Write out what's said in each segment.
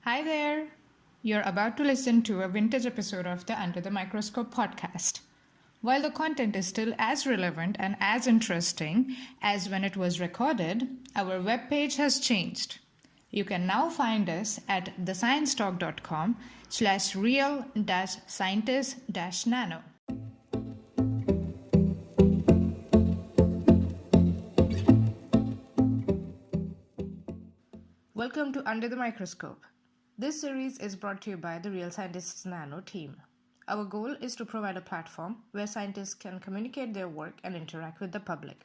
Hi there! You're about to listen to a vintage episode of the Under the Microscope podcast. While the content is still as relevant and as interesting as when it was recorded, our webpage has changed. You can now find us at thesciencetalk.com/real-scientist-nano. Welcome to Under the Microscope. This series is brought to you by the Real Scientists Nano team. Our goal is to provide a platform where scientists can communicate their work and interact with the public.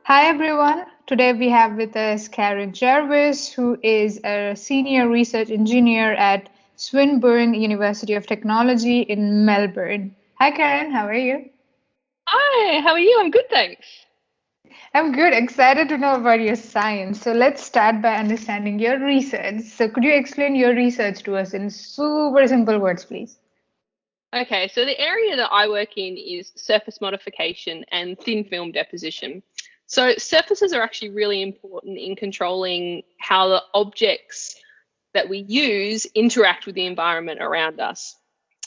Hi everyone. Today we have with us Karyn Jarvis, who is a senior research engineer at Swinburne University of Technology in Melbourne. Hi Karyn, how are you? Hi, how are you? I'm good, thanks. I'm good, excited to know about your science. So let's start by understanding your research. So could you explain your research to us in super simple words, please? Okay, so the area that I work in is surface modification and thin film deposition. So surfaces are actually really important in controlling how the objects that we use interact with the environment around us.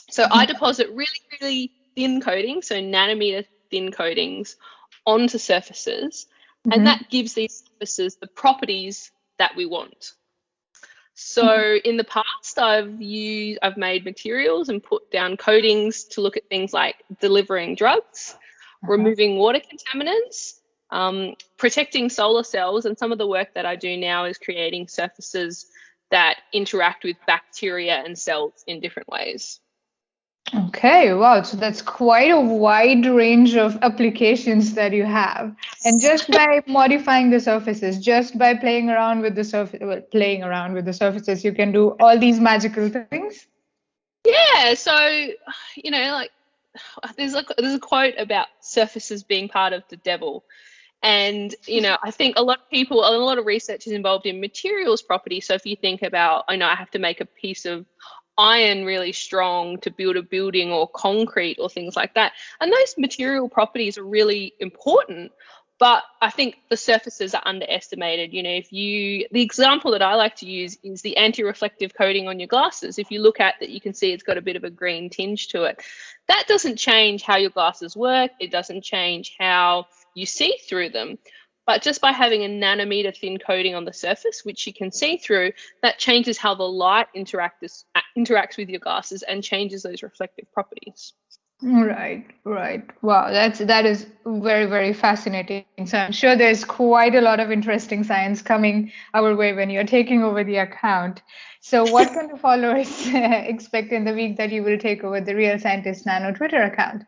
So I deposit really thin coatings, so nanometer thin coatings onto surfaces, and that gives these surfaces the properties that we want. So in the past, I've made materials and put down coatings to look at things like delivering drugs, removing water contaminants, protecting solar cells, and some of the work that I do now is creating surfaces that interact with bacteria and cells in different ways. Okay, wow. So that's quite a wide range of applications that you have. And just by modifying the surfaces, just by playing around with the surfaces, you can do all these magical things. Yeah, so like there's a quote about surfaces being part of the devil. And, I think a lot of research is involved in materials property. So if you think about, I have to make a piece of iron really strong to build a building or concrete or things like that. And those material properties are really important. But I think the surfaces are underestimated. The example that I like to use is the anti-reflective coating on your glasses. If you look at that, you can see it's got a bit of a green tinge to it. That doesn't change how your glasses work. It doesn't change how you see through them. But just by having a nanometer thin coating on the surface, which you can see through, that changes how the light interacts with your glasses and changes those reflective properties. Right. Wow, that is very, very fascinating. So I'm sure there's quite a lot of interesting science coming our way when you're taking over the account. So what can the followers expect in the week that you will take over the Real Scientist Nano Twitter account?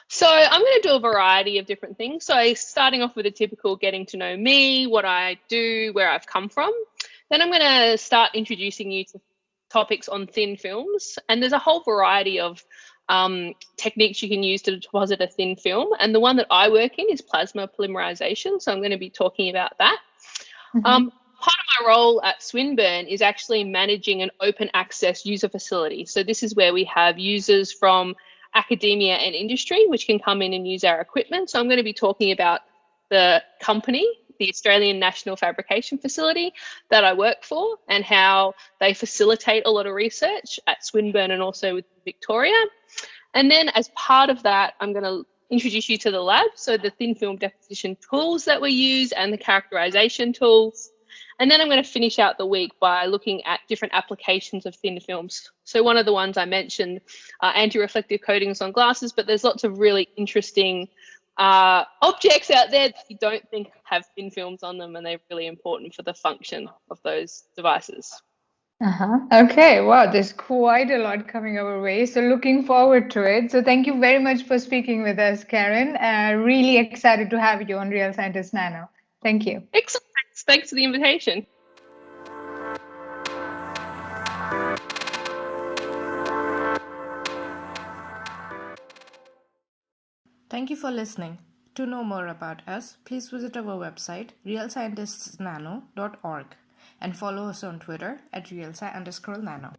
So I'm going to do a variety of different things. So starting off with a typical getting to know me, what I do, where I've come from. Then I'm going to start introducing you to topics on thin films. And there's a whole variety of techniques you can use to deposit a thin film. And the one that I work in is plasma polymerization. So I'm going to be talking about that. Part of my role at Swinburne is actually managing an open access user facility. So this is where we have users from academia and industry, which can come in and use our equipment. So I'm going to be talking about the company, the Australian National Fabrication Facility that I work for, and how they facilitate a lot of research at Swinburne and also with Victoria. And then as part of that, I'm going to introduce you to the lab, so the thin film deposition tools that we use and the characterization tools. And then I'm going to finish out the week by looking at different applications of thin films. So one of the ones I mentioned are anti-reflective coatings on glasses, but there's lots of really interesting objects out there that you don't think have thin films on them, and they're really important for the function of those devices. Okay, wow, there's quite a lot coming our way. So looking forward to it. So thank you very much for speaking with us, Karyn. Really excited to have you on Real Scientist Nano. Thank you. Excellent. Thanks for the invitation. Thank you for listening. To know more about us, please visit our website, realscientistsnano.org, and follow us on Twitter at realsci_nano.